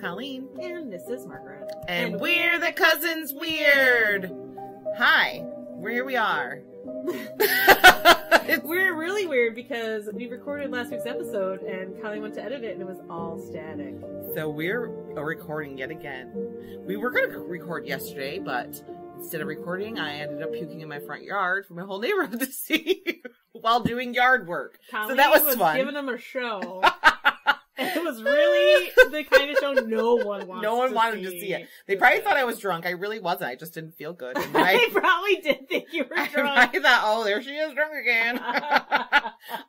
Colleen. And this is Margaret. And we're the Cousins Weird. Hi. Here we are. We're really weird because we recorded last week's episode and Colleen went to edit it and it was all static. So we're recording yet again. We were going to record yesterday, but instead of recording, I ended up puking in my front yard for my whole neighborhood to see while doing yard work. Colleen so that was fun. Giving them a show. It was really the kind of show no one wanted to see it. They probably thought I was drunk. I really wasn't. I just didn't feel good. And they probably did think you were drunk. I thought, oh, there she is drunk again.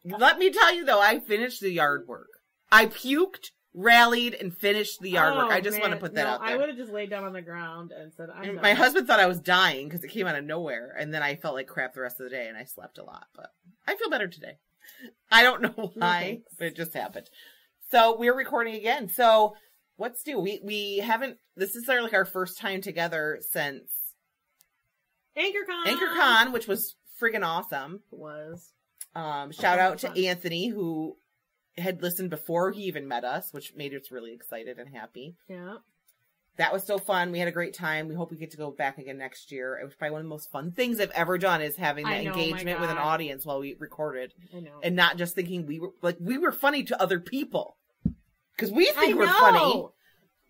Let me tell you, though, I finished the yard work. I puked, rallied, and finished the yard work. I just want to put that out there. I would have just laid down on the ground and said, I'm done. My husband thought I was dying because it came out of nowhere. And then I felt like crap the rest of the day, and I slept a lot. But I feel better today. I don't know why, but it just happened. So we're recording again. So what's new? We haven't. This is our first time together since AnchorCon, which was friggin' awesome. It was. Shout out to Anthony, who had listened before he even met us, which made us really excited and happy. Yeah. That was so fun. We had a great time. We hope we get to go back again next year. It was probably one of the most fun things I've ever done is having that engagement with an audience while we recorded. I know. And not just thinking we were funny to other people. Because we think we're funny,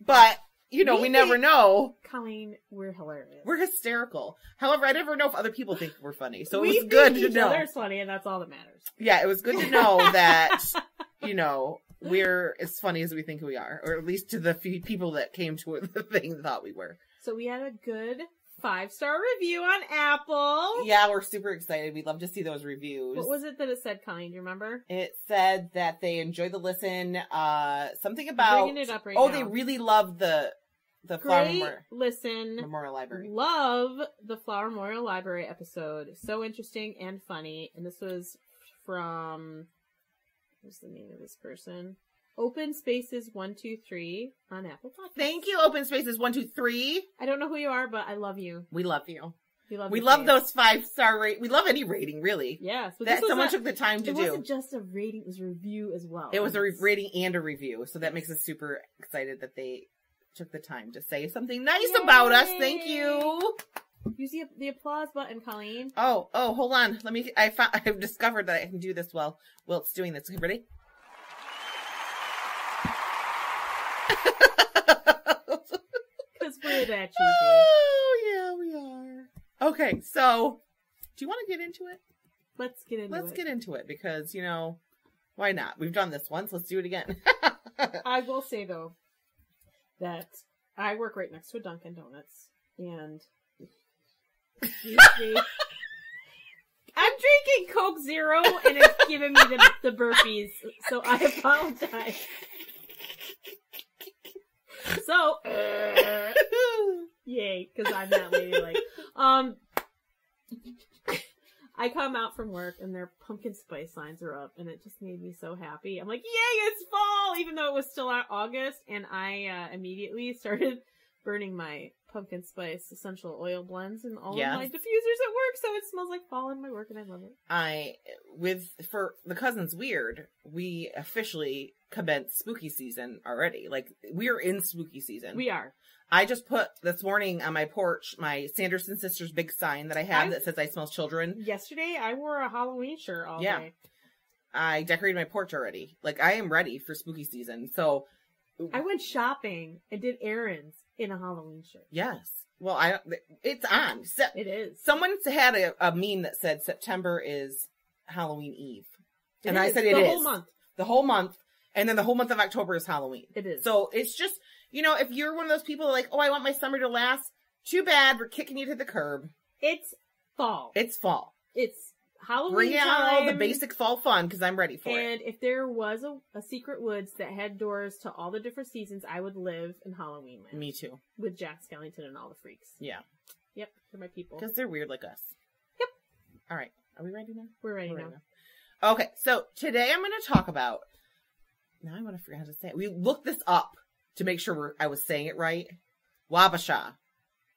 but, we never know. Colleen, we're hilarious. We're hysterical. However, I never know if other people think we're funny, so it was good to know. We think each other's funny, and that's all that matters. Yeah, it was good to know that, we're as funny as we think we are. Or at least to the few people that came to the thing that thought we were. So we had a good 5-star review on Apple. Yeah, we're super excited. We'd love to see those reviews. What was it that it said, Colleen? Do you remember? It said that they enjoyed the listen. Something about... Bringing it up right now. Oh, they really loved the Flower Memorial Library. Love the Flower Memorial Library episode. So interesting and funny. And this was from... What's the name of this person? Open Spaces 123 on Apple Podcasts. Thank you, Open Spaces 123. I don't know who you are, but I love you. We love you. We love those 5-star rate. We love any rating, really. Yeah, so that someone took the time to do. It wasn't just a rating; it was a review as well. It was a rating and a review, so that makes us super excited that they took the time to say something nice about us. Thank you. Use the applause button, Colleen. Oh, hold on. I've discovered that I can do this while it's doing this. Okay, ready? Because we're that cheesy. Oh, yeah, we are. Okay, so, do you want to get into it? Let's get into it because, why not? We've done this once. Let's do it again. I will say, though, that I work right next to a Dunkin' Donuts, and I'm drinking Coke Zero, and it's giving me the burpees, so I apologize. So, yay, because I'm that ladylike. I come out from work and their pumpkin spice signs are up, and it just made me so happy. I'm like, yay, it's fall! Even though it was still August, and I immediately started burning my pumpkin spice essential oil blends and all of my diffusers at work, so it smells like fall in my work, and I love it. For the Cousins Weird, we officially commenced spooky season already. We're in spooky season. We are. I just put this morning on my porch my Sanderson Sisters big sign that I have that says I smell children. Yesterday, I wore a Halloween shirt all day. I decorated my porch already. I am ready for spooky season. So I went shopping and did errands in a Halloween shirt. Yes. Well, it's on. It is. Someone had a meme that said September is Halloween Eve. And I said it is. The whole month. The whole month. And then the whole month of October is Halloween. It is. So it's just, if you're one of those people I want my summer to last, too bad. We're kicking you to the curb. It's fall. It's fall. It's Halloween Bring out all the basic fall fun because I'm ready for it. And if there was a secret woods that had doors to all the different seasons, I would live in Halloween land. Me too. With Jack Skellington and all the freaks. Yeah. Yep, they're my people. Because they're weird like us. Yep. All right. Are we ready now? We're ready now. Okay, so today I'm going to talk about... Now I'm going to forget how to say it. We looked this up to make sure I was saying it right. Washaba.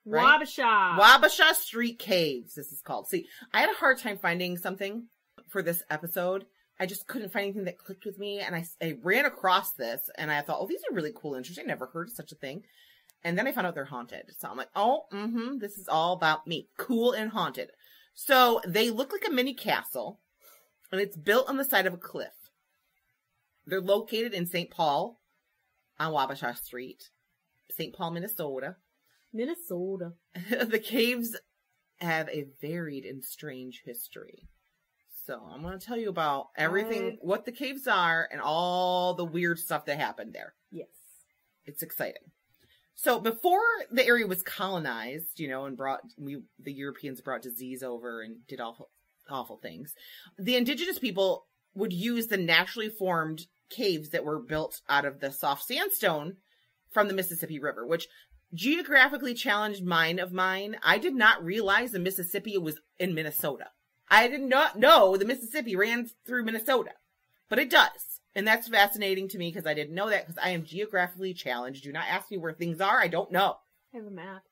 Right? Washaba Street Caves, this is called. See, I had a hard time finding something for this episode I just couldn't find anything that clicked with me. And I ran across this and I thought, oh, these are really cool, interesting. Never heard of such a thing. And then I found out they're haunted. So I'm like, oh, this is all about me. Cool and haunted. So they look like a mini castle, and it's built on the side of a cliff. They're located in Saint Paul on Washaba Street, Saint Paul, Minnesota. Minnesota. The caves have a varied and strange history. So I'm going to tell you about everything, what the caves are, and all the weird stuff that happened there. Yes. It's exciting. So before the area was colonized, you know, and the Europeans brought disease over and did awful things, the indigenous people would use the naturally formed caves that were built out of the soft sandstone from the Mississippi River, which geographically challenged mind of mine. I did not realize the Mississippi was in Minnesota. I did not know the Mississippi ran through Minnesota, but it does. And that's fascinating to me because I didn't know that because I am geographically challenged. Do not ask me where things are. I don't know. I have a map.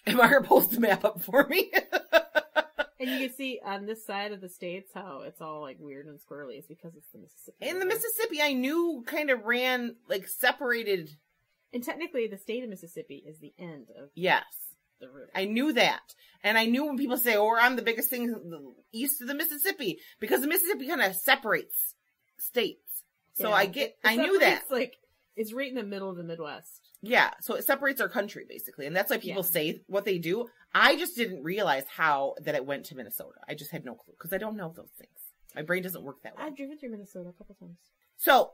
Am I going to post the map up for me? And you can see on this side of the states how it's all like weird and squirrely. It's because it's the Mississippi. And the Mississippi I knew kind of ran like separated. And technically the state of Mississippi is the end of yes. the river. I knew that. And I knew when people say, oh, I'm the biggest thing east of the Mississippi because the Mississippi kind of separates states. So yeah, I knew that. It's right in the middle of the Midwest. Yeah, so it separates our country, basically. And that's why people say what they do. I just didn't realize that it went to Minnesota. I just had no clue, because I don't know those things. My brain doesn't work that way. I've driven through Minnesota a couple times. So,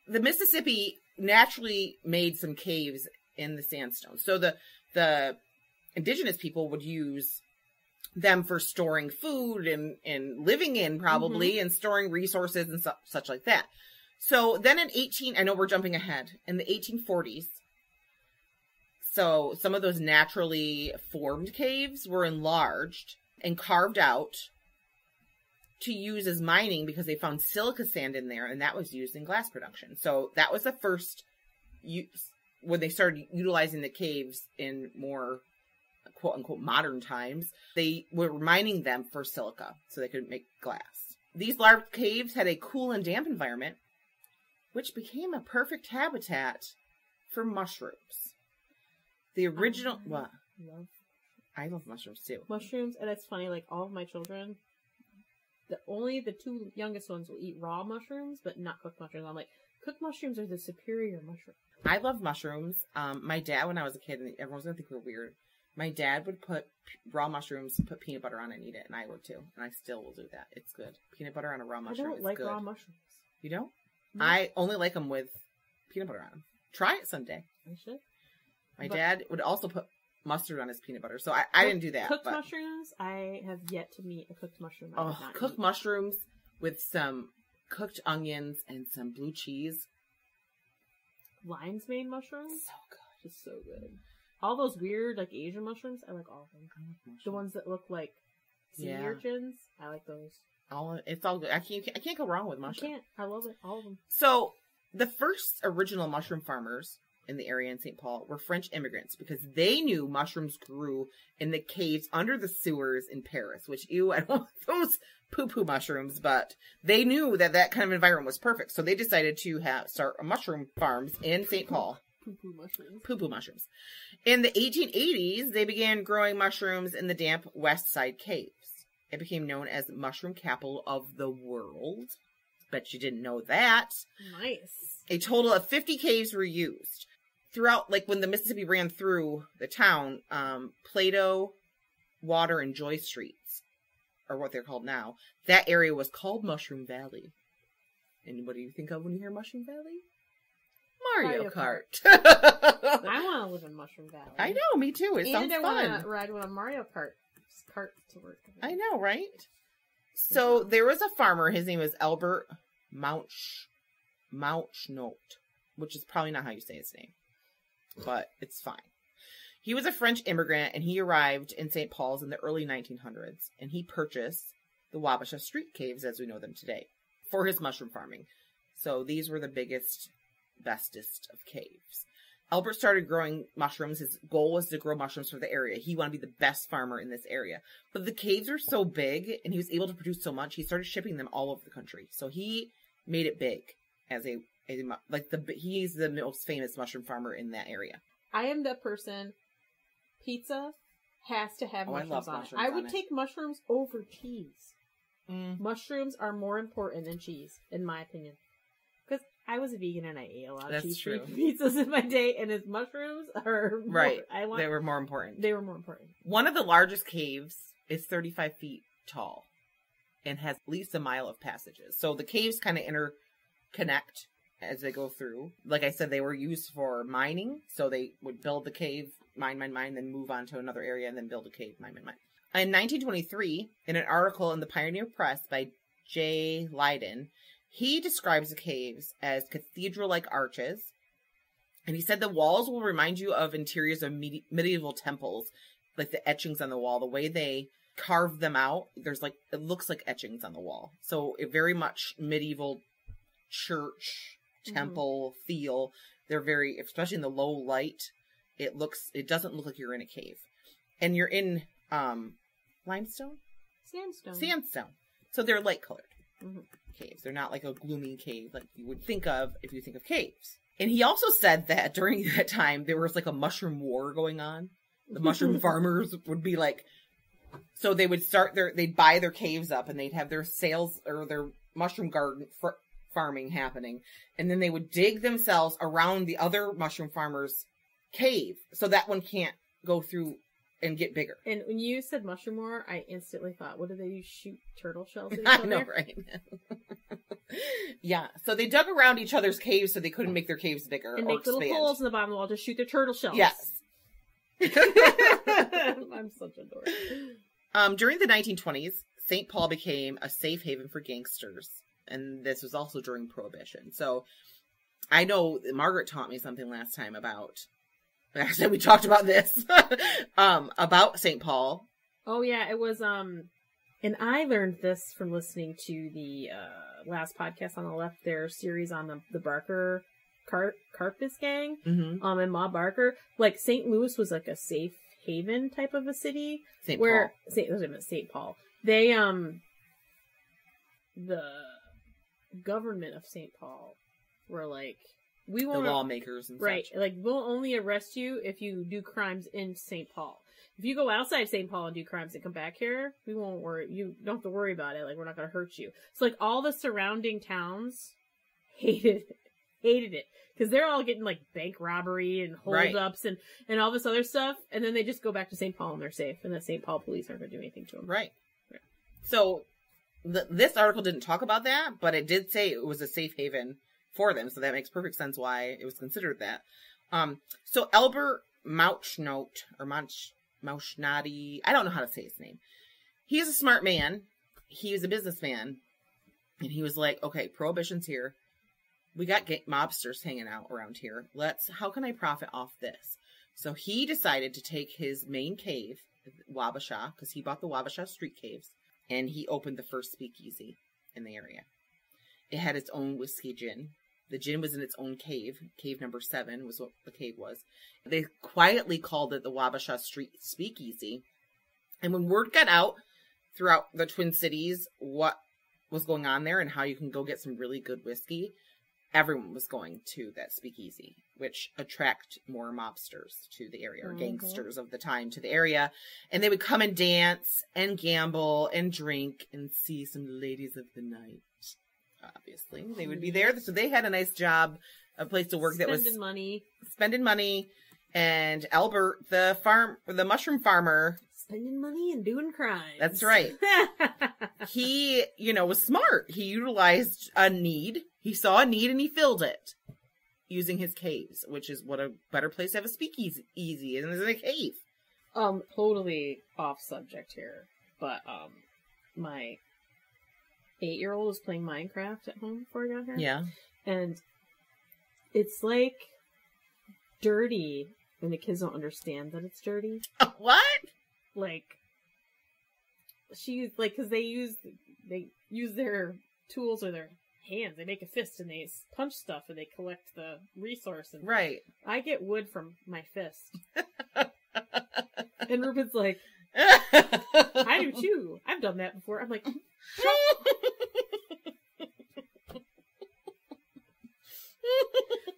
the Mississippi naturally made some caves in the sandstone. So the indigenous people would use them for storing food and living in probably and storing resources and such like that. So then I know we're jumping ahead, in the 1840s, so some of those naturally formed caves were enlarged and carved out to use as mining because they found silica sand in there and that was used in glass production. So that was the first use when they started utilizing the caves in more quote unquote modern times. They were mining them for silica so they could make glass. These large caves had a cool and damp environment, which became a perfect habitat for mushrooms. The original, I love mushrooms too. Mushrooms, and it's funny, like all of my children, only the two youngest ones will eat raw mushrooms, but not cooked mushrooms. I'm like, cooked mushrooms are the superior mushroom. I love mushrooms. My dad, when I was a kid, and everyone's gonna think we're weird, my dad would put raw mushrooms, put peanut butter on and eat it, and I would too. And I still will do that. It's good. Peanut butter on a raw mushroom. I don't like raw mushrooms. You don't? No. I only like them with peanut butter on them. Try it someday. I should. My dad would also put mustard on his peanut butter, so I didn't do that. Cooked mushrooms, I have yet to meet a cooked mushroom. Cooked mushrooms with some cooked onions and some blue cheese. Lion's mane mushrooms? So good. Just so good. All those weird, like, Asian mushrooms, I like all of them. The ones that look like sea urchins, I like those. It's all good. I can't go wrong with mushrooms. I can't. I love it. All of them. So, the first original mushroom farmers in the area in Saint Paul were French immigrants because they knew mushrooms grew in the caves under the sewers in Paris, which, I don't want those poo-poo mushrooms, but they knew that kind of environment was perfect. So they decided to start mushroom farms in Saint Paul. Poo-poo mushrooms. Poo-poo mushrooms. In the 1880s, they began growing mushrooms in the damp West Side caves. It became known as the mushroom capital of the world. Bet you didn't know that. Nice. A total of 50 caves were used. Throughout, like when the Mississippi ran through the town, Plato, Water, and Joy Streets, or what they're called now, that area was called Mushroom Valley. And what do you think of when you hear Mushroom Valley? Mario Kart. I want to live in Mushroom Valley. I know, me too. It sounds fun. I want to ride with a Mario Kart cart to work. I know, right? So there was a farmer. His name was Albert Mouchnote, which is probably not how you say his name, but it's fine. He was a French immigrant, and he arrived in St. Paul's in the early 1900s, and he purchased the Washaba Street Caves as we know them today for his mushroom farming. So these were the biggest, bestest of caves. Albert started growing mushrooms. His goal was to grow mushrooms for the area. He wanted to be the best farmer in this area. But the caves are so big, and he was able to produce so much, he started shipping them all over the country. So he made it big as he's the most famous mushroom farmer in that area. I am the person, pizza has to have mushrooms I love on mushrooms it. I would take mushrooms over cheese. Mushrooms are more important than cheese, in my opinion. Because I was a vegan and I ate a lot of cheese-free pizzas in my day, and his mushrooms are they were more important. They were more important. One of the largest caves is 35 feet tall and has at least a mile of passages. So the caves kind of interconnect as they go through. Like I said, they were used for mining, so they would build the cave, mine, then move on to another area, and then build a cave, mine. In 1923, in an article in the Pioneer Press by J. Leiden, he describes the caves as cathedral-like arches, and he said the walls will remind you of interiors of medieval temples, like the etchings on the wall, the way they carved them out. It looks like etchings on the wall. So it very much medieval church, temple feel. They're very, especially in the low light, it doesn't look like you're in a cave. And you're in, limestone? Sandstone. So they're light colored caves. They're not like a gloomy cave like you would think of if you think of caves. And he also said that during that time, there was like a mushroom war going on. The mushroom farmers would be like, so they would they'd buy their caves up and they'd have their sales or their mushroom garden farming happening. And then they would dig themselves around the other mushroom farmers' cave. So that one can't go through and get bigger. And when you said mushroom war, I instantly thought, what do they use? Shoot turtle shells at each other? I know, right? Yeah. So they dug around each other's caves so they couldn't make their caves bigger and make little holes in the bottom of the wall to shoot their turtle shells. Yes. I'm such a dork. During the 1920s, Saint Paul became a safe haven for gangsters. And this was also during Prohibition. So I know Margaret taught me something last time about, actually we talked about this, about Saint Paul. Oh yeah, it was, and I learned this from listening to the last podcast on the left, their series on the Barker Carpus gang, and Ma Barker. Like St. Louis was like a safe haven type of a city. St. Paul. They, the government of St. Paul were like, we won't, the lawmakers and right, such. like we'll only arrest you if you do crimes in St. Paul. If you go outside St. Paul and do crimes and come back here, we won't worry. You don't have to worry about it. Like we're not going to hurt you. So like all the surrounding towns hated it because they're all getting like bank robbery and holdups and all this other stuff, and then they just go back to St. Paul and they're safe, and the St. Paul police aren't going to do anything to them. Right. So this article didn't talk about that, but it did say it was a safe haven for them, so that makes perfect sense why it was considered that. So Albert Mauchnot, or Mauchnati, I don't know how to say his name. He's a smart man. He was a businessman. And he was like, okay, Prohibition's here. We got mobsters hanging out around here. How can I profit off this? So he decided to take his main cave, Washaba, because he bought the Washaba Street Caves, and he opened the first speakeasy in the area. It had its own whiskey gin. The gin was in its own cave. Cave number 7 was what the cave was. They quietly called it the Washaba Street Speakeasy. And when word got out throughout the Twin Cities what was going on there and how you can go get some really good whiskey, everyone was going to that speakeasy, which attract more mobsters to the area, or gangsters of the time to the area. And they would come and dance and gamble and drink and see some ladies of the night. Obviously, they would be there. So they had a nice job, a place to work spending money. And Albert, the mushroom farmer, spending money and doing crimes. That's right. He, was smart. He utilized a need. He saw a need and he filled it using his caves, which is what a better place to have a speakeasy than a cave. Totally off subject here, but my 8-year-old was playing Minecraft at home before I got here. Yeah. And it's like dirty when the kids don't understand that it's dirty. What? Like, she's like, because they use their tools or their hands. They make a fist and they punch stuff and they collect the resource. And right. I get wood from my fist. And Ruben's like, I do too. I've done that before. I'm like,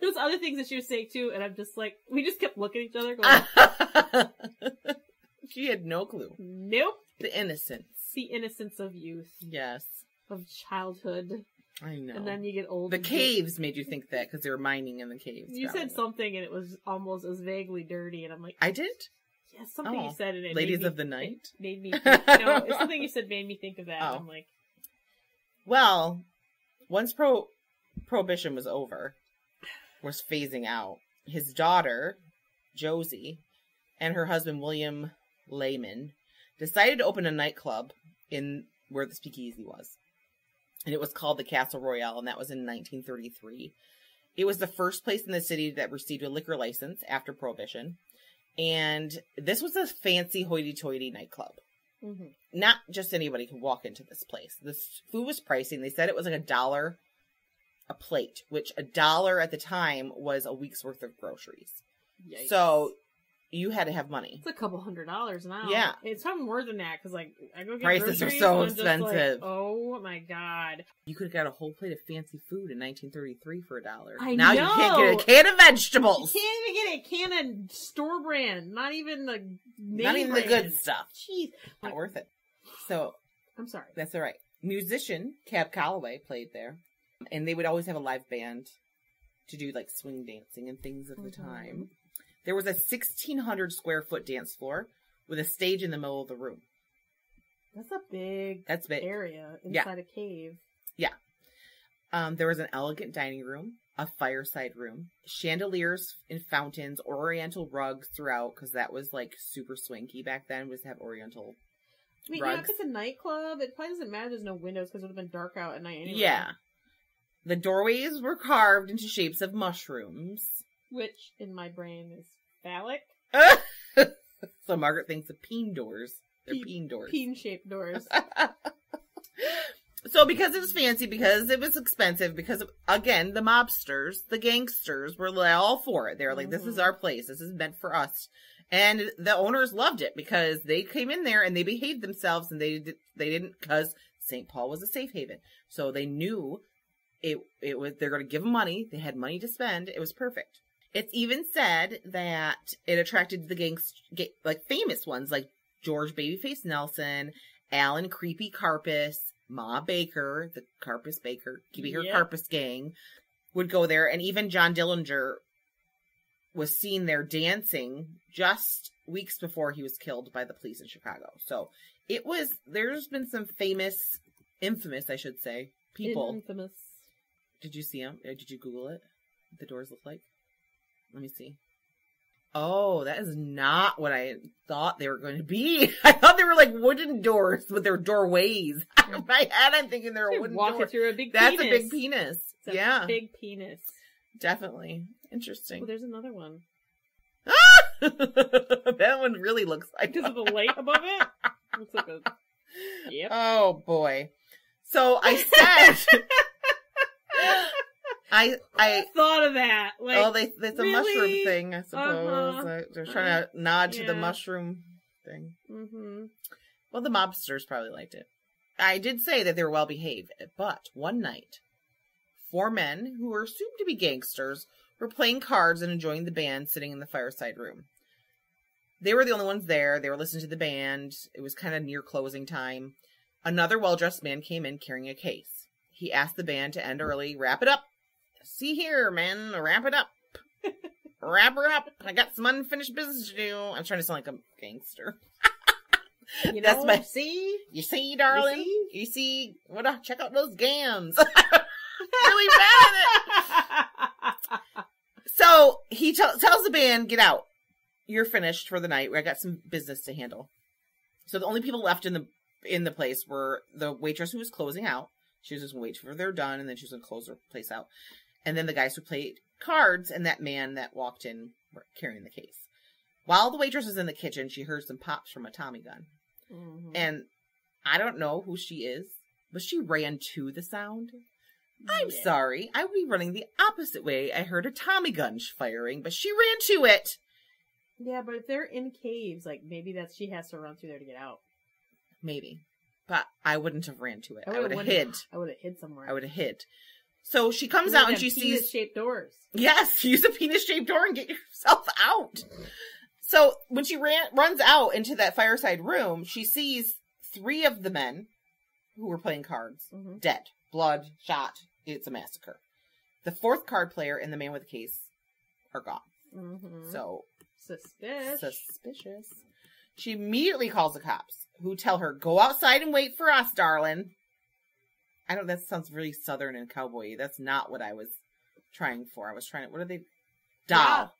there's other things that she was saying too, and I'm just like, we just kept looking at each other going, she had no clue. Nope. The innocence. The innocence of youth. Yes. Of childhood. I know. And then you get old. The caves made you think that because they were mining in the caves. You said something and it was vaguely dirty, and I'm like, I did? Yeah, something you said and it Ladies made me, of the Night? It made me think, no, it's something you said made me think of that. Oh. I'm like, well, once Prohibition was over, was phasing out, his daughter, Josie, and her husband, William Lehman, decided to open a nightclub in where the speakeasy was. And it was called the Castle Royale, and that was in 1933. It was the first place in the city that received a liquor license after Prohibition. And this was a fancy hoity-toity nightclub. Mm-hmm. Not just anybody could walk into this place. This food was pricey. They said it was like $1 a plate, which $1 at the time was a week's worth of groceries. Yikes. So you had to have money. It's a couple $100 now. Yeah. It's probably more than that, because, like, I go get prices groceries, are so and I'm just expensive. Like, oh, my God. You could have got a whole plate of fancy food in 1933 for $1. Now you can't get a can of vegetables. You can't even get a can of store brand. Not even the name Not even brand. the good stuff. Jeez. Not worth it. So. I'm sorry. That's all right. Musician Cab Calloway played there. And they would always have a live band to do, like, swing dancing and things at the time. There was a 1,600 square foot dance floor with a stage in the middle of the room. That's a big area inside a cave. Yeah. There was an elegant dining room, a fireside room, chandeliers and fountains, oriental rugs throughout, because that was, like, super swanky back then, was to have oriental rugs. Yeah, if it's a nightclub, it probably doesn't matter there's no windows, because it would have been dark out at night anyway. Yeah. The doorways were carved into shapes of mushrooms. Which, in my brain, is phallic. So Margaret thinks of peen doors. They're peen doors. Peen-shaped doors. So because it was fancy, because it was expensive, because, again, the mobsters, the gangsters were all for it. They were like, this is our place. This is meant for us. And the owners loved it because they came in there and they behaved themselves, and they didn't, because Saint Paul was a safe haven. So they knew it was, they're going to give them money. They had money to spend. It was perfect. It's even said that it attracted the famous ones like George Babyface Nelson, Alan Creepy Karpus, Ma Baker, the Karpus Baker, Karpus gang would go there. And even John Dillinger was seen there dancing just weeks before he was killed by the police in Chicago. So there's been some infamous, I should say, people. Infamous. Did you see them? Did you Google it? What the doors look like? Let me see. Oh, that is not what I thought they were going to be. I thought they were like wooden doors with their doorways. In my head, I'm thinking they're a wooden door. Through a big That's penis. A big penis. It's a big penis. Definitely. Interesting. Well, there's another one. That one really looks like because of the light above it. Looks like a. Yep. Oh boy. So I said. I thought of that. Like, it's a mushroom thing, I suppose. They're trying to nod to the mushroom thing. Mm-hmm. Well, the mobsters probably liked it. I did say that they were well behaved, but one night, 4 men who were assumed to be gangsters were playing cards and enjoying the band sitting in the fireside room. They were the only ones there. They were listening to the band. It was kind of near closing time. Another well-dressed man came in carrying a case. He asked the band to end early. Wrap it up. See here, man. Wrap it up. Wrap her up. I got some unfinished business to do. I'm trying to sound like a gangster. You see, darling? You see? Check out those gams. Really bad at it. So he tells the band, get out. You're finished for the night. I got some business to handle. So the only people left in the place were the waitress who was closing out. She was just going to wait for they're done, and then she was going to close her place out. And then the guys who played cards and that man that walked in carrying the case. While the waitress was in the kitchen, she heard some pops from a Tommy gun. Mm-hmm. And I don't know who she is, but she ran to the sound. I'm sorry. I would be running the opposite way. I heard a Tommy gun firing, but she ran to it. Yeah, but if they're in caves, like, maybe she has to run through there to get out. Maybe. But I wouldn't have ran to it. I would have hid. I would have hid somewhere. I would have hid. So she comes out and she sees penis-shaped doors. Yes, use a penis-shaped door and get yourself out. So when she runs out into that fireside room, she sees 3 of the men who were playing cards dead, blood, shot. It's a massacre. The 4th card player and the man with the case are gone. So suspicious. She immediately calls the cops, who tell her, "Go outside and wait for us, darling." That sounds really southern and cowboy. That's not what I was trying for. What are they? Doll.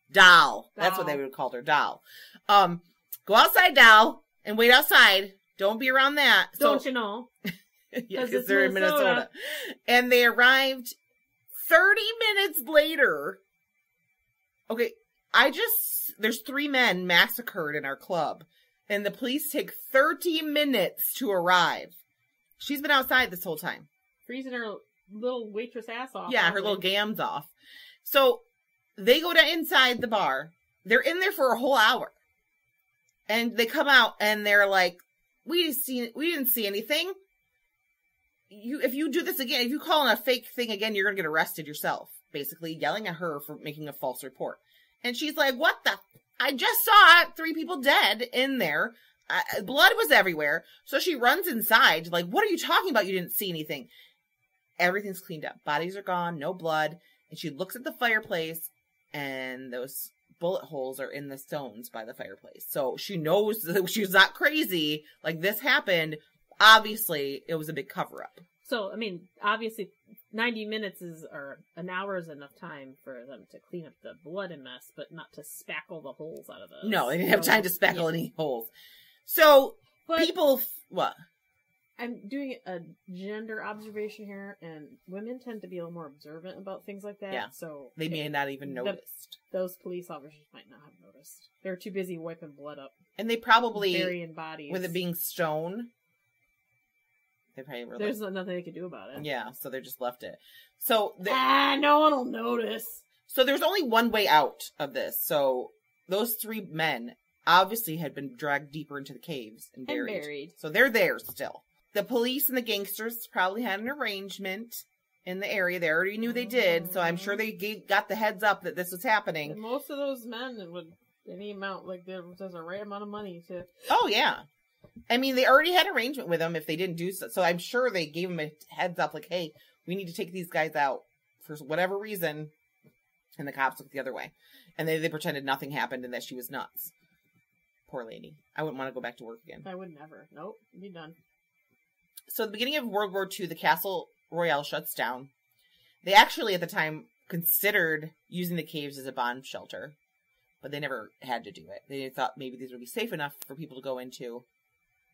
That's what they would have called her, doll. Go outside, doll, and wait outside. Don't be around that. Don't you know? Yeah, because they're in Minnesota. And they arrived 30 minutes later. Okay, there's 3 men massacred in our club, and the police take 30 minutes to arrive. She's been outside this whole time. Freezing her little waitress ass off. Yeah, her little gams off. So they go to inside the bar. They're in there for a whole hour. And they come out and they're like, we didn't see anything. If you do this again, if you call in a fake thing again, you're going to get arrested yourself. Basically yelling at her for making a false report. And she's like, what the? I just saw 3 people dead in there. Blood was everywhere. So she runs inside. Like, what are you talking about? You didn't see anything. Everything's cleaned up. Bodies are gone. No blood. And she looks at the fireplace, and those bullet holes are in the stones by the fireplace. So she knows that she's not crazy. Like, this happened. Obviously, it was a big cover-up. So, I mean, obviously, 90 minutes or an hour is enough time for them to clean up the blood and mess, but not to spackle the holes out of those. No, they didn't have time to spackle any holes. So, what? I'm doing a gender observation here, and women tend to be a little more observant about things like that. Yeah. So they may not even noticed. Those police officers might not have noticed. They're too busy wiping blood up. And they probably, burying bodies. With it being stone, they probably were there's nothing they could do about it. Yeah, so they just left it. So no one will notice. So there's only one way out of this. So those 3 men obviously had been dragged deeper into the caves and buried. So they're there still. The police and the gangsters probably had an arrangement in the area. They already knew they did, so I'm sure they got the heads up that this was happening. And most of those men would, any amount, like, there's a right amount of money to... Oh, yeah. I mean, they already had arrangement with them if they didn't do so. So I'm sure they gave them a heads up, like, hey, we need to take these guys out for whatever reason. And the cops looked the other way. And they pretended nothing happened and that she was nuts. Poor lady. I wouldn't want to go back to work again. I would never. Nope. Be done. So at the beginning of World War II, the Castle Royale shuts down. They actually, at the time, considered using the caves as a bomb shelter, but they never had to do it. They thought maybe these would be safe enough for people to go into,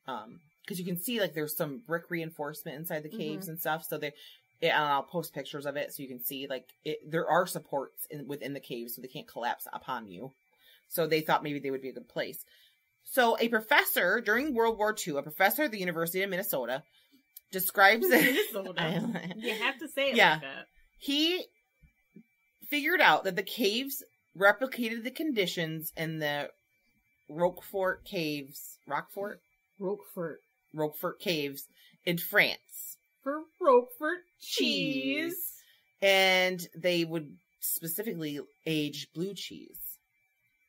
because you can see, like, there's some brick reinforcement inside the caves and stuff, so and I'll post pictures of it so you can see, like, there are supports within the caves, so they can't collapse upon you. So they thought maybe they would be a good place. So a professor, during World War II, a professor at the University of Minnesota, describes Minnesota. You have to say it like that. He figured out that the caves replicated the conditions in the Roquefort Caves. Roquefort Caves in France. For Roquefort cheese. And they would specifically age blue cheese.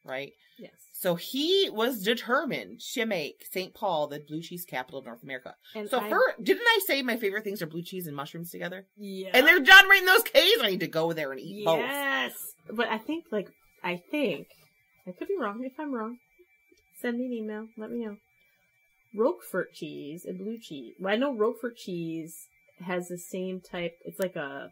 Right? Yes. So he was determined to make Saint Paul the blue cheese capital of North America. And so didn't I say my favorite things are blue cheese and mushrooms together? Yeah. And they're done right in those caves. I need to go there and eat both. Yes. But I think, I could be wrong. If I'm wrong, send me an email. Let me know. Roquefort cheese and blue cheese. Well, I know Roquefort cheese has the same type. It's like a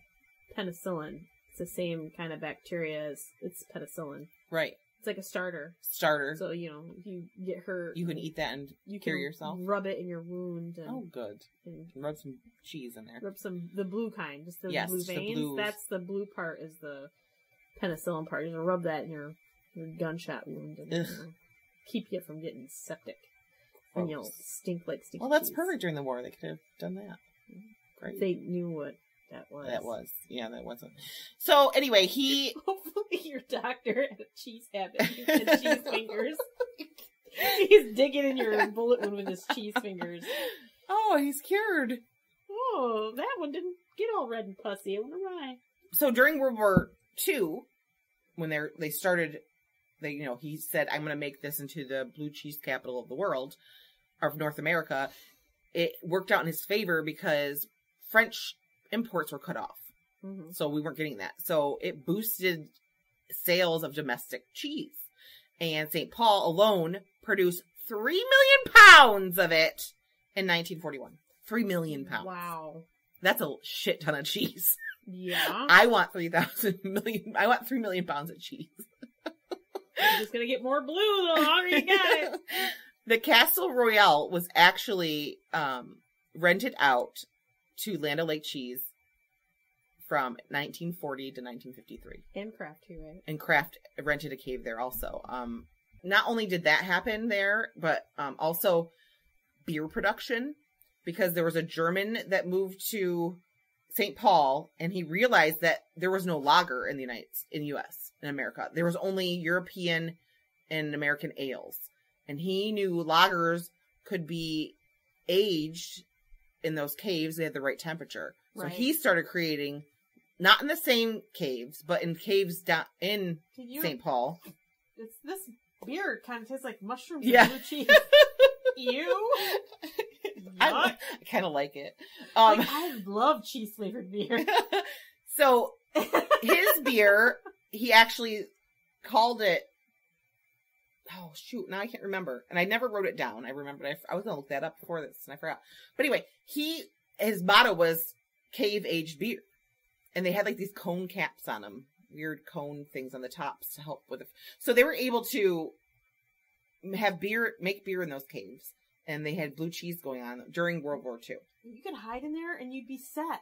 penicillin. It's the same kind of bacteria as it's penicillin. Right. It's like a starter. So, if you get hurt... You can eat that and cure yourself? Rub it in your wound. And, good. And rub some cheese in there. Rub the blue kind. Just the blue veins. That's the blue part is the penicillin part. You just rub that in your gunshot wound. And keep you from getting septic. And you'll stink like stinky Well, that's cheese. perfect during the war. They could have done that. Great. They knew what That was. Yeah, that wasn't. So anyway, Hopefully your doctor had a cheese habit and cheese fingers. He's digging in your bullet wound with his cheese fingers. Oh, he's cured. Oh, that one didn't get all red and pussy. I wonder why. So during World War II, when they started, he said, I'm going to make this into the blue cheese capital of the world, of North America. It worked out in his favor because French imports were cut off. Mm-hmm. So we weren't getting that. So it boosted sales of domestic cheese. And Saint Paul alone produced 3 million pounds of it in 1941. 3 million pounds. Wow. That's a shit ton of cheese. Yeah. I want 3 million pounds of cheese. You're just going to get more blue the longer you got it. The Castle Royale was actually rented out to Land O'Lakes Cheese from 1940 to 1953. And Kraft too, right? And Kraft rented a cave there also. Not only did that happen there, but also beer production, because there was a German that moved to Saint Paul, and he realized that there was no lager in the U.S., in America. There was only European and American ales. And he knew lagers could be aged in those caves. They had the right temperature. So he started creating, not in the same caves, but in caves down in St. Paul. This beer kind of tastes like mushrooms and blue cheese. Ew. I kind of like it. I love cheese flavored beer. So his beer, he actually called it, oh shoot, now I can't remember. And I never wrote it down. I remembered I was going to look that up before this and I forgot. But anyway, his motto was cave aged beer. And they had like these cone caps on them. Weird cone things on the tops to help with it. So they were able to make beer in those caves. And they had blue cheese going on during World War II. You could hide in there and you'd be set.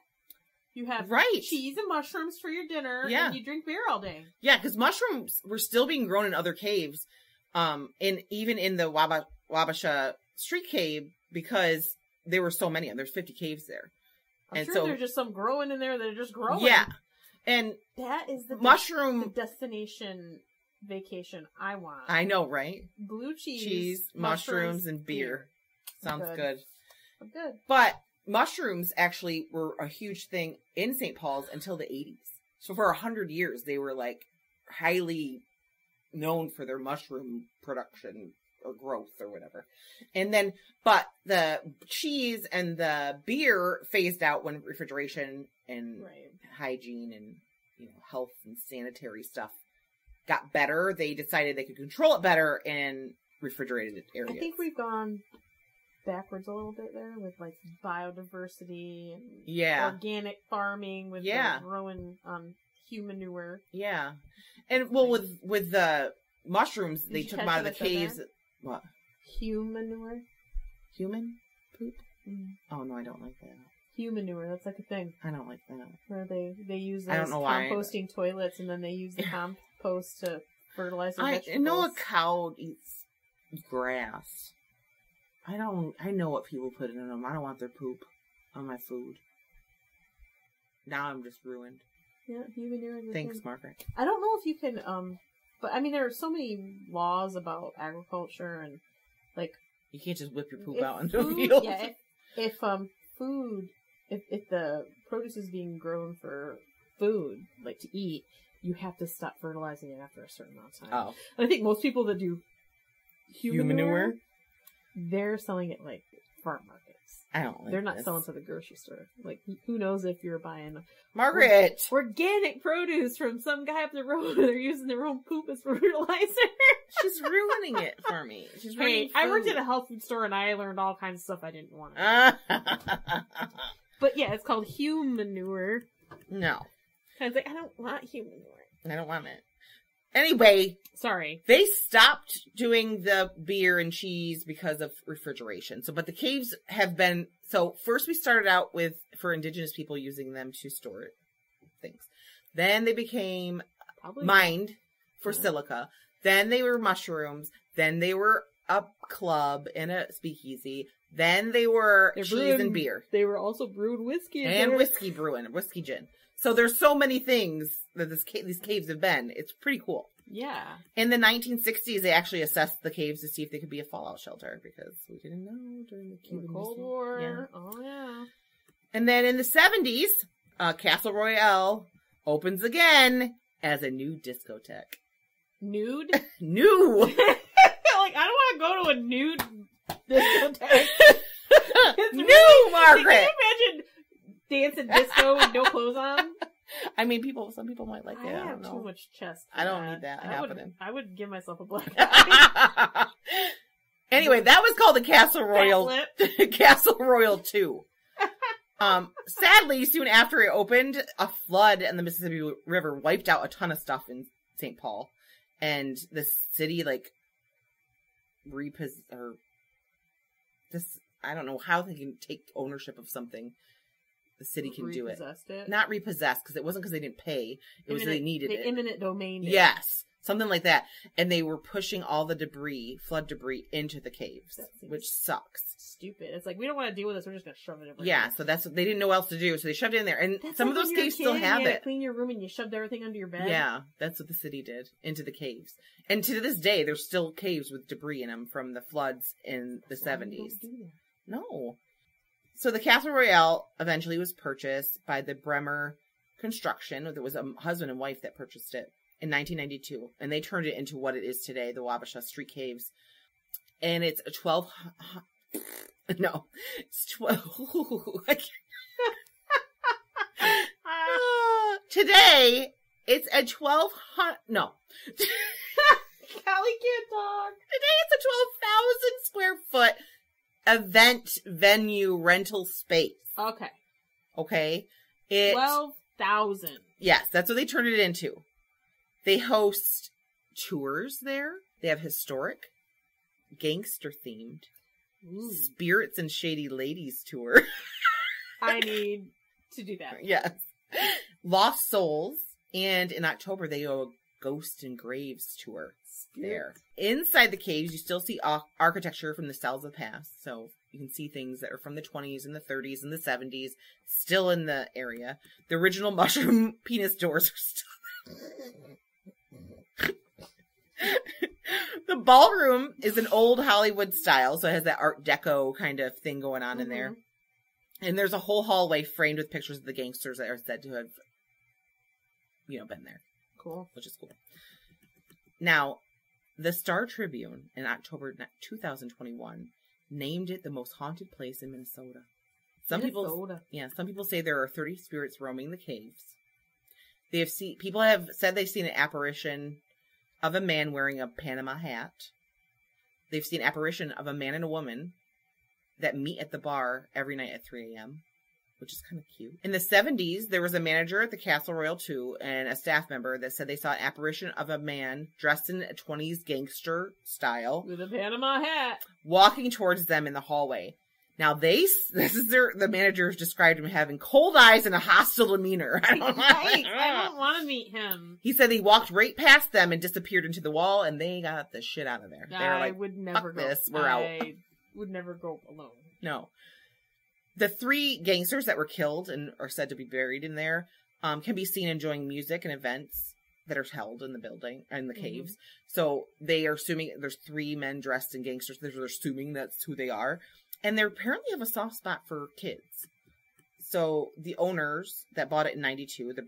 You have cheese and mushrooms for your dinner, and you drink beer all day. Yeah, because mushrooms were still being grown in other caves, even in the Washaba Street Cave, because there were so many. There's 50 caves there. I'm sure there's just some growing in there that are just growing. Yeah, and that is the destination vacation I want. I know, right? Blue cheese, mushrooms, and beer. Sounds good. I'm good. But mushrooms actually were a huge thing in St. Paul's until the 80s. So for 100 years, they were like highly known for their mushroom production or growth or whatever. And then, but the cheese and the beer phased out when refrigeration and hygiene and, health and sanitary stuff got better. They decided they could control it better in refrigerated areas. I think we've gone backwards a little bit there with like biodiversity and organic farming with growing human manure. Yeah. And well, with the mushrooms, they took them out of the caves. What? Human manure? Human poop? Mm. Oh no, I don't like that. Human manure, that's like a thing. I don't like that. Where they use those composting toilets and then they use the compost to fertilize their vegetables. I know a cow eats grass. I know what people put in them. I don't want their poop on my food. Now I'm just ruined. Yeah, human manure. Thanks, Margaret. I don't know if you can, but I mean, there are so many laws about agriculture and like. You can't just whip your poop out into the field. Yeah, if the produce is being grown for food, like to eat, you have to stop fertilizing it after a certain amount of time. Oh. And I think most people that do human manure, they're selling it like farm markets. I don't like They're not selling to the grocery store. Like, who knows if you're buying Margaret organic produce from some guy up the road and they're using their own poop as fertilizer. She's ruining it for me. I worked at a health food store and I learned all kinds of stuff I didn't want to. But yeah, it's called human manure. No. I was like, I don't want human manure. I don't want it. Anyway. Sorry. They stopped doing the beer and cheese because of refrigeration. But the caves have been, first we started out for indigenous people using them to store things. Then they became mined for silica. Then they were mushrooms. Then they were a club and a speakeasy. Then they were cheese and beer. They were also brewed whiskey. And whiskey brewing, whiskey gin. So there's so many things that these caves have been. It's pretty cool. Yeah. In the 1960s, they actually assessed the caves to see if they could be a fallout shelter because we didn't know during the Cuban Cold War. Yeah. Oh, yeah. And then in the 70s, Castle Royale opens again as a new discotheque. Nude? New! Like, I don't want to go to a nude discotheque. New, Margaret! Can you imagine dancing disco with no clothes on? I mean, some people might like it. I I have don't too know. much chest. I don't need that happening. I would give myself a black eye. Anyway, that was called the Castle Royal. Castle Royal 2. Sadly, soon after it opened, a flood in the Mississippi River wiped out a ton of stuff in Saint Paul, and the city I don't know how they can take ownership of something. The city can do it. Not repossessed, because it wasn't because they didn't pay. It was they needed it. Eminent domain. Yes. Something like that. And they were pushing all the debris, flood debris, into the caves, which sucks. Stupid. It's like, we don't want to deal with this. We're just going to shove it everywhere. Yeah, so that's what they didn't know what else to do, so they shoved it in there. And some of those caves still have it. Clean your room and you shoved everything under your bed. Yeah, that's what the city did, into the caves. And to this day, there's still caves with debris in them from the floods in the 70s. No. So the Castle Royale eventually was purchased by the Bremer Construction. There was a husband and wife that purchased it in 1992, and they turned it into what it is today, the Washaba Street Caves. And it's a 12... No, it's 12... Today, it's a 1,200... No. Callie can't talk. Today, it's a 12,000 square foot event venue rental space. Okay. Okay? 12,000. Yes, that's what they turned it into. They host tours there. They have historic, gangster themed, spirits and shady ladies tour. I need to do that. Yes. Lost Souls. And in October, they go a Ghost and Graves tour there. Inside the caves, you still see architecture from the styles of the past. So you can see things that are from the 20s and the 30s and the 70s still in the area. The original mushroom penis doors are still The ballroom is an old Hollywood style, so it has that Art Deco kind of thing going on in there. And there's a whole hallway framed with pictures of the gangsters that are said to have, been there. Cool. Which is cool. Now, the Star Tribune in October 2021 named it the most haunted place in Minnesota. Some people say there are 30 spirits roaming the caves. People have said they've seen an apparition of a man wearing a Panama hat. They've seen an apparition of a man and a woman that meet at the bar every night at 3 a.m., which is kind of cute. In the 70s, there was a manager at the Castle Royale 2 and a staff member that said they saw an apparition of a man dressed in a 20s gangster style with a Panama hat walking towards them in the hallway. Now the managers described him having cold eyes and a hostile demeanor. I don't want to meet him. He said he walked right past them and disappeared into the wall, and they got the shit out of there. They were like, would never go. We're out. I would never go alone. No. The 3 gangsters that were killed and are said to be buried in there can be seen enjoying music and events that are held in the building and the caves. So they are assuming there's 3 men dressed in gangsters. They're assuming that's who they are. And they apparently have a soft spot for kids. So the owners that bought it in 92, the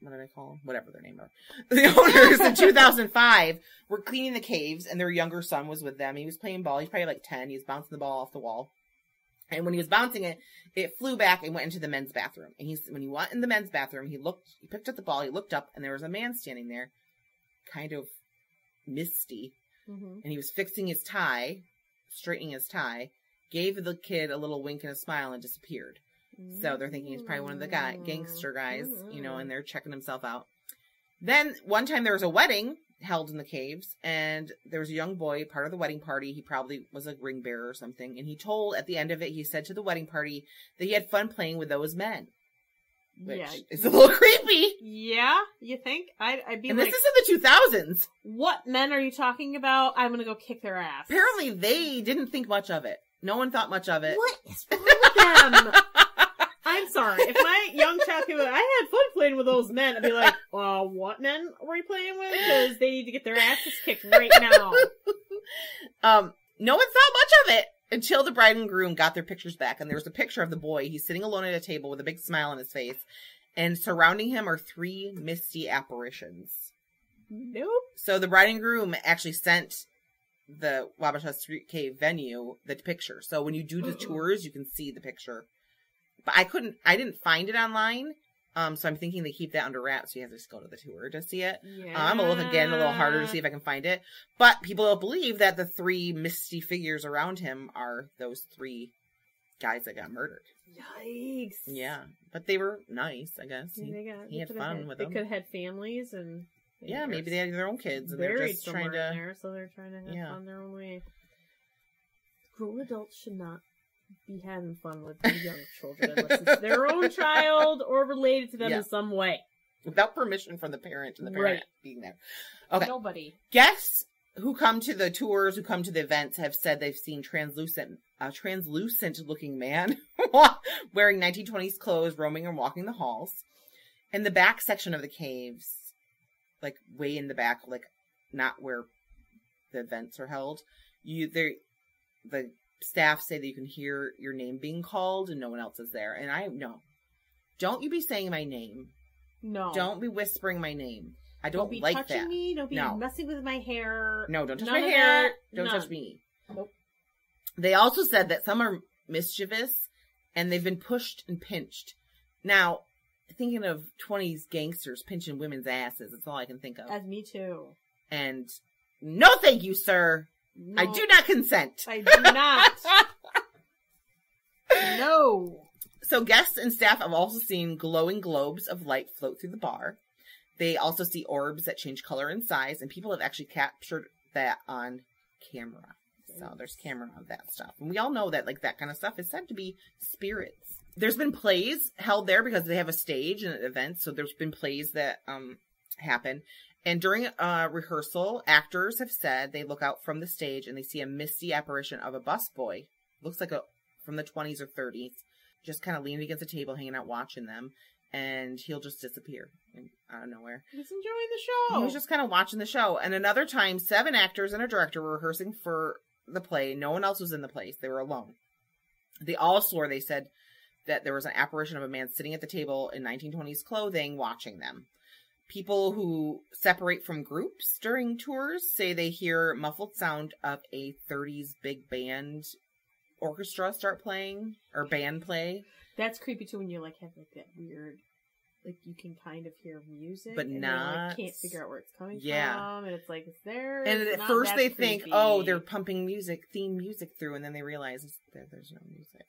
what did I call them? Whatever their name are. The owners in 2005 were cleaning the caves, and their younger son was with them. He was playing ball. He's probably like 10. He was bouncing the ball off the wall. And when he was bouncing it, it flew back and went into the men's bathroom. And when he went in the men's bathroom, he picked up the ball, he looked up, and there was a man standing there, kind of misty. And he was fixing his tie, straightening his tie, gave the kid a little wink and a smile, and disappeared. So they're thinking he's probably one of the gangster guys, and they're checking himself out. Then one time there was a wedding held in the caves, and there was a young boy, part of the wedding party. He probably was a ring bearer or something. And he told, at the end of it, he said to the wedding party that he had fun playing with those men. which is a little creepy. Yeah, you think? I'd be and like... this is in the 2000s. What men are you talking about? I'm gonna go kick their ass. Apparently they didn't think much of it. No one thought much of it. What is wrong with them? I'm sorry. If my young child came out, I had fun playing with those men, I'd be like, what men were you playing with? Because they need to get their asses kicked right now. No one thought much of it until the bride and groom got their pictures back. And there was a picture of the boy. He's sitting alone at a table with a big smile on his face. And surrounding him are 3 misty apparitions. Nope. So the bride and groom actually sent the Washaba Street Cave venue the picture. So when you do the tours, you can see the picture. But I didn't find it online. So I'm thinking they keep that under wraps. So you have to just go to the tour to see it. Yeah. I'm gonna look again a little harder to see if I can find it. But people believe that the 3 misty figures around him are those 3 guys that got murdered. Yikes. Yeah. But they were nice, I guess. Yeah, he had fun with them. They could have had families and... Yeah, maybe they had their own kids and they're just trying to... There, so they're trying to have fun their own way. Grown adults should not be having fun with the young children unless it's their own child or related to them in some way. Without permission from the parent and the parent being there. Okay. Nobody. Guests who come to the tours, who come to the events have said they've seen a translucent looking man wearing 1920s clothes roaming and walking the halls. In the back section of the caves, like way in the back, like not where the events are held, the staff say that you can hear your name being called and no one else is there. And don't you be saying my name. No. Don't be whispering my name. I don't be like touching that. Me. Don't be messing with my hair. No, don't touch my hair. Don't touch me. Nope. They also said that some are mischievous and they've been pushed and pinched. Now, thinking of 20s gangsters pinching women's asses, that's all I can think of. As me too. And no thank you, sir. No, I do not consent. I do not. No. So guests and staff have also seen glowing globes of light float through the bar. They also see orbs that change color and size, and people have actually captured that on camera. So there's camera of that stuff. And we all know that like that kind of stuff is said to be spirits. There's been plays held there because they have a stage and events. So there's been plays that happen. And during rehearsal, actors have said they look out from the stage and they see a misty apparition of a busboy. Looks like from the 20s or 30s. Just kind of leaning against a table, hanging out, watching them. And he'll just disappear out of nowhere. He's enjoying the show. He was just kind of watching the show. And another time, 7 actors and a director were rehearsing for the play. No one else was in the place. They were alone. They all swore, they said, that there was an apparition of a man sitting at the table in 1920s clothing watching them. People who separate from groups during tours say they hear muffled sound of a 30s big band orchestra start playing or band play. That's creepy too when you like have like that weird, like you can kind of hear music, but and not. They, like, can't figure out where it's coming from, and it's like it's there. And it's at first they think, creepy. oh, they're pumping theme music through, and then they realize there's no music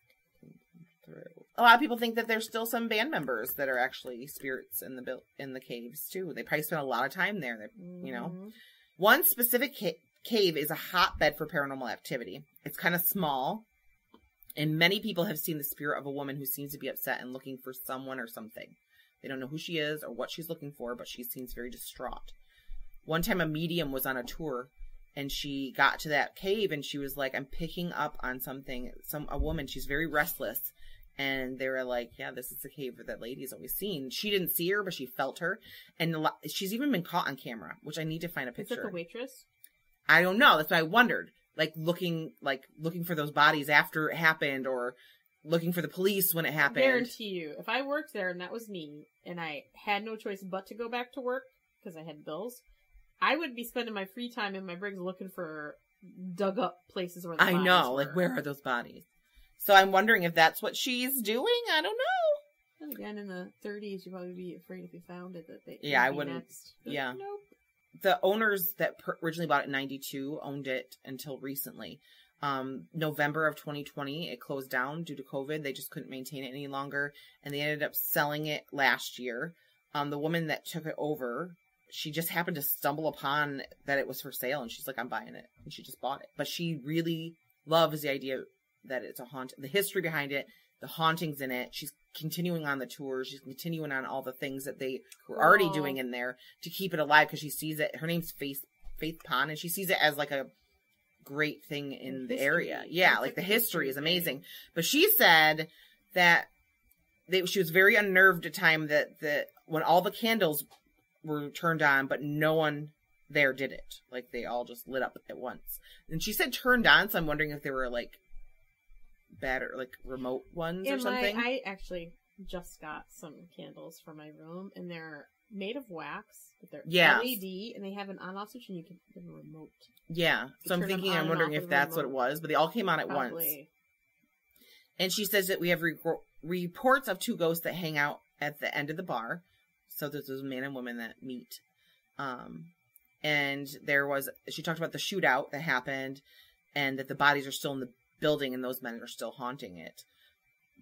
through. A lot of people think that there's still some band members that are actually spirits in the caves too. They probably spend a lot of time there. You know, one specific cave is a hotbed for paranormal activity. It's kind of small. And many people have seen the spirit of a woman who seems to be upset and looking for someone or something. They don't know who she is or what she's looking for, but she seems very distraught. One time a medium was on a tour and she got to that cave and she was like, I'm picking up on something. A woman, she's very restless. And they were like, yeah, this is the cave that lady's always seen. She didn't see her, but she felt her. And she's even been caught on camera, which I need to find a picture. Is it the waitress? I don't know. That's what I wondered. Like looking for those bodies after it happened or looking for the police when it happened. I guarantee you, if I worked there and that was me and I had no choice but to go back to work because I had bills, I would be spending my free time in my Briggs looking for dug up places where the bodies were. Like where are those bodies? So I'm wondering if that's what she's doing. I don't know. And again, in the 30s, you'd probably be afraid if you found it that they I wouldn't. Next. Yeah. Nope. The owners that originally bought it in 92 owned it until recently. November of 2020, it closed down due to COVID. They just couldn't maintain it any longer. And they ended up selling it last year. The woman that took it over, she just happened to stumble upon that it was for sale. And she's like, I'm buying it. And she just bought it. But she really loves the idea that it's a haunt. The history behind it, the hauntings in it. She's continuing on the tour. She's continuing on all the things that they were already doing in there to keep it alive because she sees it. Her name's Faith Pond, and she sees it as like a great thing in the area. Yeah, like the history is amazing. But she said that she was very unnerved at time that when all the candles were turned on, but no one there did it. Like they all just lit up at once. And she said turned on, so I'm wondering if they were like better, like remote ones or something. I actually just got some candles for my room, and they're made of wax, but they're LED, and they have an on-off switch, and you can have a remote. Yeah, so I'm thinking, I'm wondering if that's what it was, but they all came on at once. And she says that we have reports of 2 ghosts that hang out at the end of the bar. So there's those man and woman that meet. And she talked about the shootout that happened, and that the bodies are still in the building, and those men are still haunting it.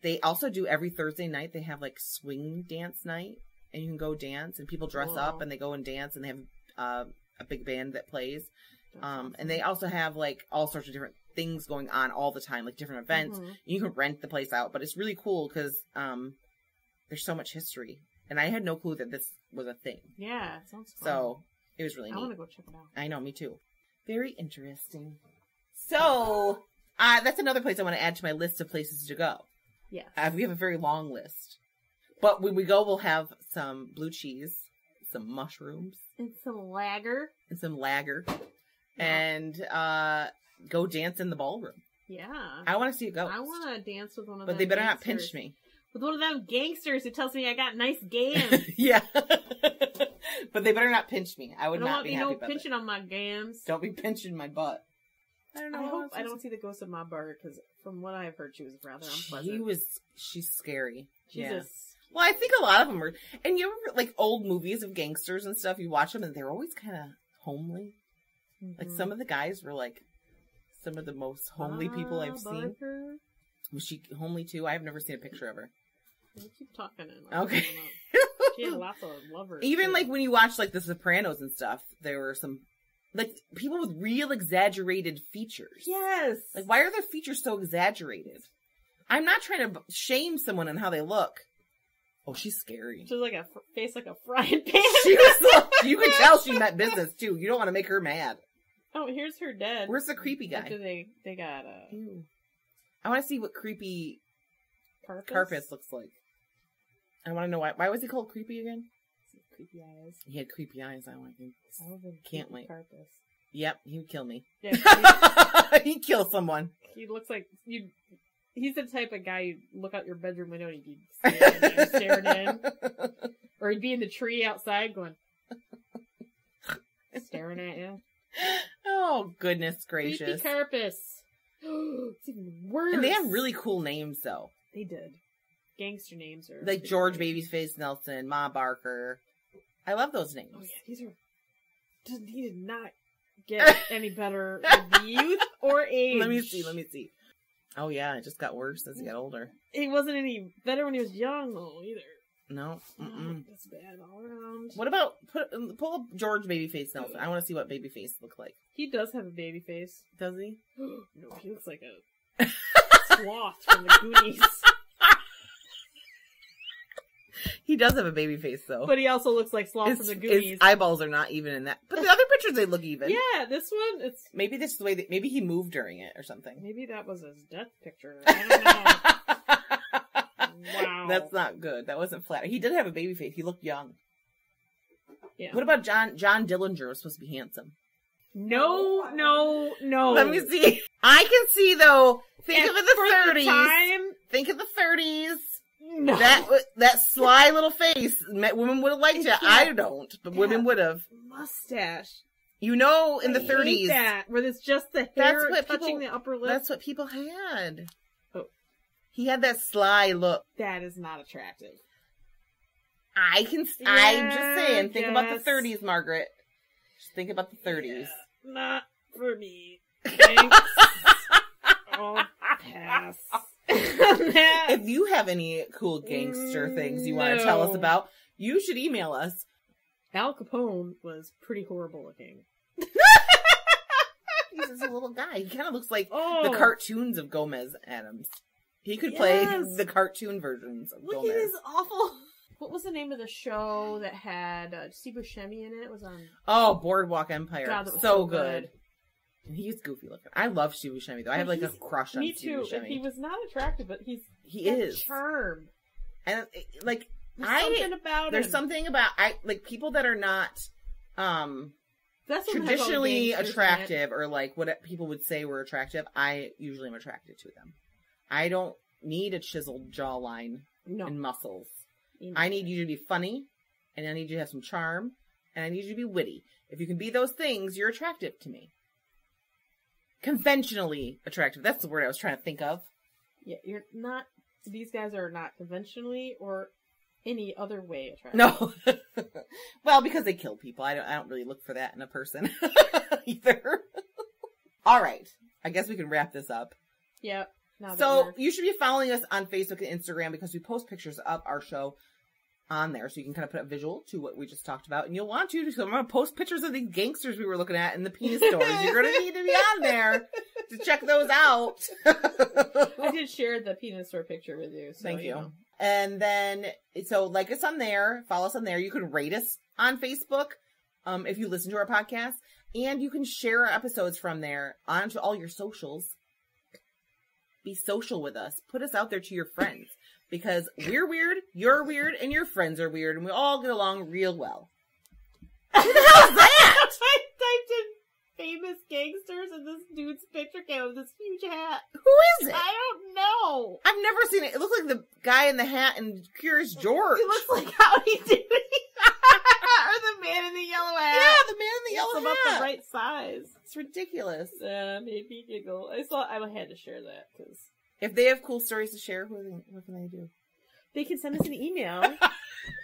They also do every Thursday night, they have like swing dance night, and you can go dance, and people dress up, and they go and dance, and they have a big band that plays. And they also have like all sorts of different things going on all the time, like different events. You can rent the place out, but it's really cool because there's so much history, and I had no clue that this was a thing. Yeah, it sounds fun. So it was really neat. I want to go check it out. I know, me too. Very interesting. So that's another place I want to add to my list of places to go. Yes. We have a very long list. But when we go, we'll have some blue cheese, some mushrooms. And some lager. And go dance in the ballroom. Yeah. I want to see it go. I want to dance with one of them. But they better not pinch me. With one of them gangsters who tells me I got nice gams. Yeah. But they better not pinch me. I would not be happy about it. No pinching on my gams. Don't be pinching my butt. I don't know. I hope I don't see the ghost of Ma Bar, because from what I've heard, she was rather unpleasant. She's scary. Well, I think a lot of them are, and you ever, like, old movies of gangsters and stuff, you watch them and they're always kind of homely. Like, some of the guys were, like, some of the most homely people I've seen. Was she homely, too? I've never seen a picture of her. Keep talking. Okay. She had lots of lovers. Even, too. Like, when you watch, like, The Sopranos and stuff, there were some, like, people with real exaggerated features. Yes. Like, why are their features so exaggerated? I'm not trying to shame someone on how they look. Oh, she's scary. She's like a face like a frying pan. You can tell she meant business, too. You don't want to make her mad. Oh, here's her dead. Where's the creepy guy? After they got Ew. I want to see what creepy Carpus looks like. I want to know why was he called creepy again? Creepy eyes. He had creepy eyes. Can't wait. Carpus. Yep, he would kill me. Yeah, he'd kill someone. He looks like he's the type of guy you'd look out your bedroom window and he'd be staring in. Or he'd be in the tree outside going, staring at you. Oh, goodness gracious. Creepy Carpus. It's even worse. And they have really cool names, though. They did. Gangster names are... Like George Babyface Nelson, Ma Barker. I love those names. Oh, yeah, he did not get any better with youth or age. Let me see. Oh, yeah, it just got worse as he got older. He wasn't any better when he was young, though, either. No. That's bad all around. What about... pull up George Babyface Nelson. I want to see what Babyface looks like. He does have a baby face. Does he? No, he looks like a sloth from the Goonies. He does have a baby face, though. But he also looks like Sloth from the Goonies. His eyeballs are not even in that. But the other pictures, they look even. Yeah, this one, it's... Maybe this is the way maybe he moved during it or something. Maybe that was his death picture. I don't know. Wow. That's not good. That wasn't flat. He did have a baby face. He looked young. Yeah. What about John Dillinger? Was supposed to be handsome. No. Let me see. I can see, though. Think of the 30s. Think of the 30s. No. That sly little face. Women would have liked it. I don't, but women would have. Mustache. You know, in the 30s. Hate that, where it's just the hair touching the upper lip. That's what people had. Oh. He had that sly look. That is not attractive. I'm just saying. Think about the 30s, Margaret. Just think about the 30s. Yeah, not for me. Thanks. I'll pass. If you have any cool gangster things you want to tell us about, you should email us. Al Capone was pretty horrible looking. He's just a little guy. He kind of looks like the cartoons of Gomez Adams. He could play the cartoon versions of Look Gomez. at his awful... What was the name of the show that had Steve Buscemi in it? It was on... Oh, Boardwalk Empire. God, that was so good. And he's goofy looking. I love Steve Buscemi, though. I have like a crush on Steve Buscemi. Me too. He was not attractive, but he is charm. And like there's something about people that are not That's traditionally attractive or like what people would say were attractive. I usually am attracted to them. I don't need a chiseled jawline and muscles. I need you to be funny, and I need you to have some charm, and I need you to be witty. If you can be those things, you're attractive to me. Conventionally attractive. That's the word I was trying to think of. Yeah, you're not. These guys are not conventionally or any other way attractive. No. Well, because they kill people. I don't really look for that in a person either. All right. I guess we can wrap this up. Yep. So you should be following us on Facebook and Instagram because we post pictures of our show on there. So you can kind of put a visual to what we just talked about. And you'll want to. So I'm going to post pictures of these gangsters we were looking at in the penis stores. You're going to need to be on there to check those out. I did share the penis store picture with you. So, Thank you. And then, so like us on there, follow us on there. You can rate us on Facebook if you listen to our podcast. And you can share our episodes from there onto all your socials. Be social with us. Put us out there to your friends. Because we're weird, you're weird, and your friends are weird. And we all get along real well. Who the hell is that? I typed in famous gangsters and this dude's picture came with this huge hat. Who is it? I don't know. I've never seen it. It looks like the guy in the hat in Curious George. It looks like Howdy Doody. Or the man in the yellow hat. Yeah, the man in the yellow hat. About the right size. It's ridiculous. Made me giggle. I had to share that because if they have cool stories to share, what can they do? They can send us an email.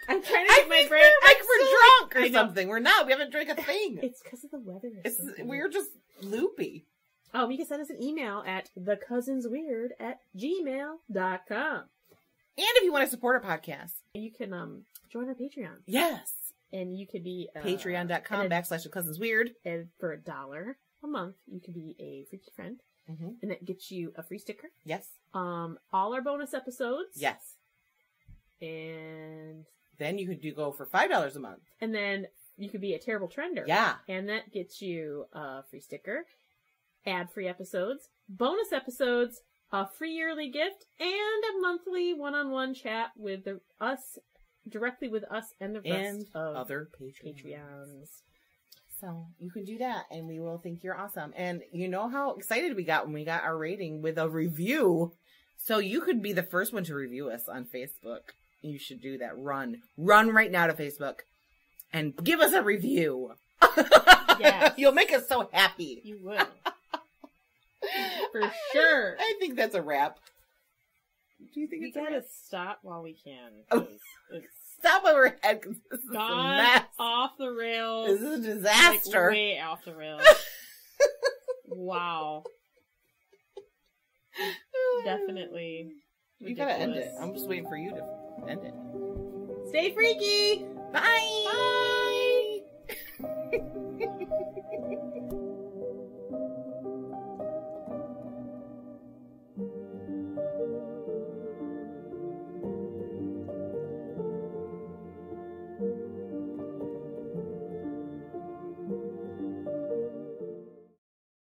I'm trying to get my brain. Like we're drunk or something. We're not. We haven't drank a thing. It's because of the weather. We're just loopy. You can send us an email at thecousinsweird@gmail.com. And if you want to support our podcast, you can join our Patreon. Yes. And you could be patreon.com/thecousinsweird. And for $1 a month, you can be a freaky friend. Mm-hmm. And that gets you a free sticker. Yes. All our bonus episodes. Yes. And then you could go for $5 a month. And then you could be a terrible trender. Yeah. And that gets you a free sticker, ad-free episodes, bonus episodes, a free yearly gift, and a monthly one-on-one chat with us, directly with us and the rest of other Patreons. So you can do that, and we will think you're awesome. And you know how excited we got when we got our rating with a review. So you could be the first one to review us on Facebook. You should do that. Run right now to Facebook and give us a review. Yes. You'll make us so happy. You will. For sure. I think that's a wrap. Do you think we gotta stop while we can? It's stop while we're ahead. This is gone a mess. Off the rails. This is a disaster. Like, way off the rails. Wow. Definitely. You gotta end it. I'm just waiting for you to end it. Stay freaky. Bye. Bye.